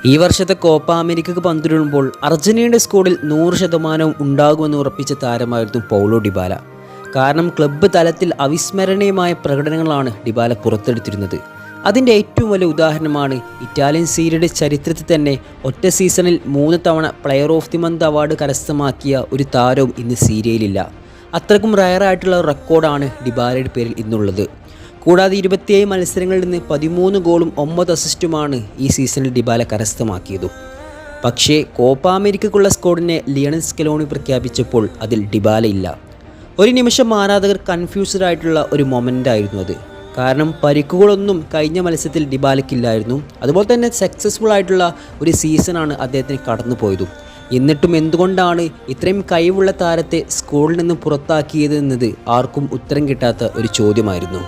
ഈ വർഷത്തെ കോപ്പ അമേരിക്കക്ക് പന്തിടുമ്പോൾ അർജന്റീനയുടെ സ്ക്വാഡിൽ 100% ഉണ്ടാകുമെന്ന് ഉറപ്പിച്ച താരമായിരുന്നു പൗളോ ഡിബാല. കാരണം ക്ലബ്ബ് തലത്തിൽ അവിസ്മരണീയമായ പ്രകടനങ്ങളാണ് ഡിബാല പുറത്തെടുത്തിരുന്നത്. അതിൻ്റെ ഏറ്റവും വലിയ ഉദാഹരണമാണ് ഇറ്റാലിയൻ സീരിയയുടെ ചരിത്രത്തിൽ തന്നെ ഒറ്റ സീസണിൽ 3 തവണ player of the month award കരസ്ഥമാക്കിയ ഒരു താരവും ഇന്ന് സീരിയയിലില്ല. അത്രക്കും റയറായിട്ടുള്ള റെക്കോർഡാണ് ഡിബാലയുടെ പേരിൽ ഇന്നുള്ളത്. കൂടാതെ 27 മത്സരങ്ങളിൽ നിന്ന് 13 ഗോളും 9 അസിസ്റ്റുമാണ് ഈ സീസണിൽ ഡിബാല കരസ്ഥമാക്കിയതും. പക്ഷേ കോപ്പ അമേരിക്കക്കുള്ള സ്ക്വാഡിനെ ലിയണൽ സ്കലോണി പ്രഖ്യാപിച്ചപ്പോൾ അതിൽ ഡിബാല ഇല്ല. ഒരു നിമിഷം ആരാധകർ കൺഫ്യൂസ്ഡ് ആയിട്ടുള്ള ഒരു മൊമെൻ്റ് ആയിരുന്നു അത്. കാരണം പരിക്കുകളൊന്നും കഴിഞ്ഞ മത്സരത്തിൽ ഡിബാലയ്ക്കില്ലായിരുന്നു. അതുപോലെ തന്നെ സക്സസ്ഫുൾ ആയിട്ടുള്ള ഒരു സീസണാണ് അദ്ദേഹത്തിന് കടന്നുപോയതും. എന്നിട്ടും എന്തുകൊണ്ടാണ് ഇത്രയും കഴിവുള്ള താരത്തെ സ്ക്വാഡിൽ നിന്ന് പുറത്താക്കിയത് എന്നത് ആർക്കും ഉത്തരം കിട്ടാത്ത ഒരു ചോദ്യമായിരുന്നു.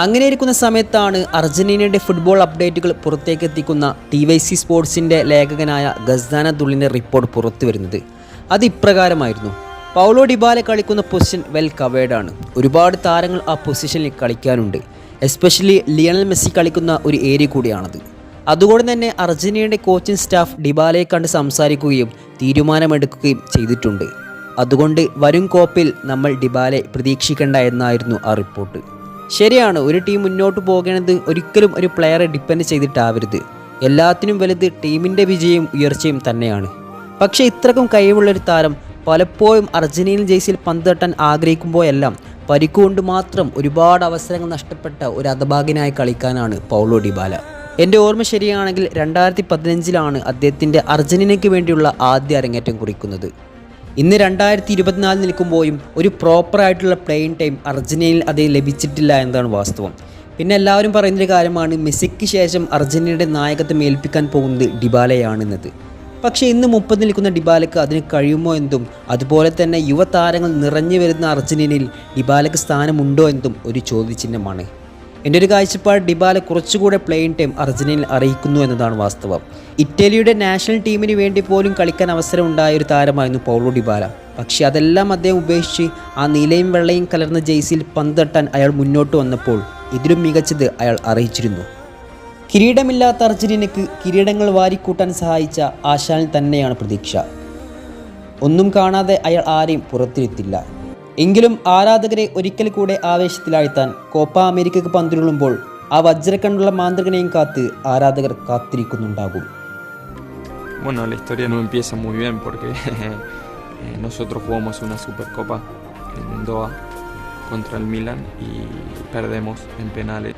അങ്ങനെ ഇരിക്കുന്ന സമയത്താണ് അർജന്റീനയുടെ ഫുട്ബോൾ അപ്ഡേറ്റുകൾ പുറത്തേക്ക് എത്തിക്കുന്ന TYC സ്പോർട്സിൻ്റെ ലേഖകനായ ഗസ്സാന ദുള്ളിൻ്റെ റിപ്പോർട്ട് പുറത്തു വരുന്നത്. അത് ഇപ്രകാരമായിരുന്നു: പൗളോ ഡിബാല കളിക്കുന്ന പൊസിഷൻ വെൽ കവേർഡാണ്. ഒരുപാട് താരങ്ങൾ ആ പൊസിഷനിൽ കളിക്കാനുണ്ട്. എസ്പെഷ്യലി ലിയണൽ മെസ്സി കളിക്കുന്ന ഒരു ഏരിയ കൂടിയാണത്. അതുകൊണ്ട് തന്നെ അർജന്റീനയുടെ കോച്ചിങ് സ്റ്റാഫ് ഡിബാലയെ കണ്ട് സംസാരിക്കുകയും തീരുമാനമെടുക്കുകയും ചെയ്തിട്ടുണ്ട്. അതുകൊണ്ട് വരും കോപ്പിൽ നമ്മൾ ഡിബാലയെ പ്രതീക്ഷിക്കേണ്ട എന്നായിരുന്നു ആ റിപ്പോർട്ട്. ശരിയാണ്, ഒരു ടീം മുന്നോട്ട് പോകേണ്ടത് ഒരിക്കലും ഒരു പ്ലെയറെ ഡിപ്പെൻഡ് ചെയ്തിട്ടാവരുത്. എല്ലാത്തിനും വലുത് ടീമിൻ്റെ വിജയവും ഉയർച്ചയും തന്നെയാണ്. പക്ഷേ ഇത്രക്കും കഴിവുള്ളൊരു താരം പലപ്പോഴും അർജന്റീനൻ ജേഴ്സിയിൽ പന്ത് തട്ടാൻ ആഗ്രഹിക്കുമ്പോഴെല്ലാം പരിക്കുകൊണ്ട് മാത്രം ഒരുപാട് അവസരങ്ങൾ നഷ്ടപ്പെട്ട ഒരു ഹതഭാഗ്യനായി കളിക്കാനാണ് പൗളോ ഡിബാല. എൻ്റെ ഓർമ്മ ശരിയാണെങ്കിൽ 2015 അദ്ദേഹത്തിൻ്റെ അർജന്റീനയ്ക്ക് വേണ്ടിയുള്ള ആദ്യ അരങ്ങേറ്റം കുറിക്കുന്നത്. ഇന്ന് 2024 നിൽക്കുമ്പോഴും ഒരു പ്രോപ്പറായിട്ടുള്ള പ്ലേയിങ് ടൈം അർജന്റീനയിൽ അത് ലഭിച്ചിട്ടില്ല എന്നതാണ് വാസ്തവം. പിന്നെ എല്ലാവരും പറയുന്നൊരു കാര്യമാണ് മെസ്സിക്ക് ശേഷം അർജന്റീനയുടെ നായകത്വം ഏൽപ്പിക്കാൻ പോകുന്നത് ഡിബാലയാണെന്നത്. പക്ഷേ ഇന്ന് 30 നിൽക്കുന്ന ഡിബാലയ്ക്ക് അതിന് കഴിയുമോ എന്തും, അതുപോലെ തന്നെ യുവതാരങ്ങൾ നിറഞ്ഞു വരുന്ന അർജന്റീനയിൽ ഡിബാലയ്ക്ക് സ്ഥാനമുണ്ടോ എന്തും ഒരു ചോദ്യചിഹ്നമാണ്. എൻ്റെ ഒരു കാഴ്ചപ്പാട് ഡിബാല കുറച്ചുകൂടെ പ്ലേയിങ് ടൈം അർജന്റീനയിൽ അറിയിക്കുന്നു എന്നതാണ് വാസ്തവം. ഇറ്റലിയുടെ നാഷണൽ ടീമിന് വേണ്ടി പോലും കളിക്കാൻ അവസരം ഉണ്ടായ ഒരു താരമായിരുന്നു പൗളോ ഡിബാല. പക്ഷേ അതെല്ലാം അദ്ദേഹം ഉപേക്ഷിച്ച് ആ നീലയും വെള്ളയും കലർന്ന ജേഴ്സിയിൽ പന്ത് തട്ടാൻ അയാൾ മുന്നോട്ട് വന്നപ്പോൾ ഇതിലും മികച്ചത് അയാൾ അറിയിച്ചിരുന്നു. കിരീടമില്ലാത്ത അർജന്റീനയ്ക്ക് കിരീടങ്ങൾ വാരിക്കൂട്ടാൻ സഹായിച്ച ആശാനിൽ തന്നെയാണ് പ്രതീക്ഷ. ഒന്നും കാണാതെ അയാൾ ആരെയും പുറത്തിരുത്തില്ല. എങ്കിലും ആരാധകരെ ഒരിക്കൽ കൂടെ ആവേശത്തിലാഴ്ത്താൻ കോപ്പ അമേരിക്കക്ക് പന്തിടുമ്പോൾ ആ വജ്രക്കണ്ണുള്ള മാന്ത്രികനെയും കാത്ത് ആരാധകർ കാത്തിരിക്കുന്നുണ്ടാകും. Bueno, la historia no empieza muy bien porque nosotros jugamos una Supercopa en Doha contra el Milan y perdemos en penales.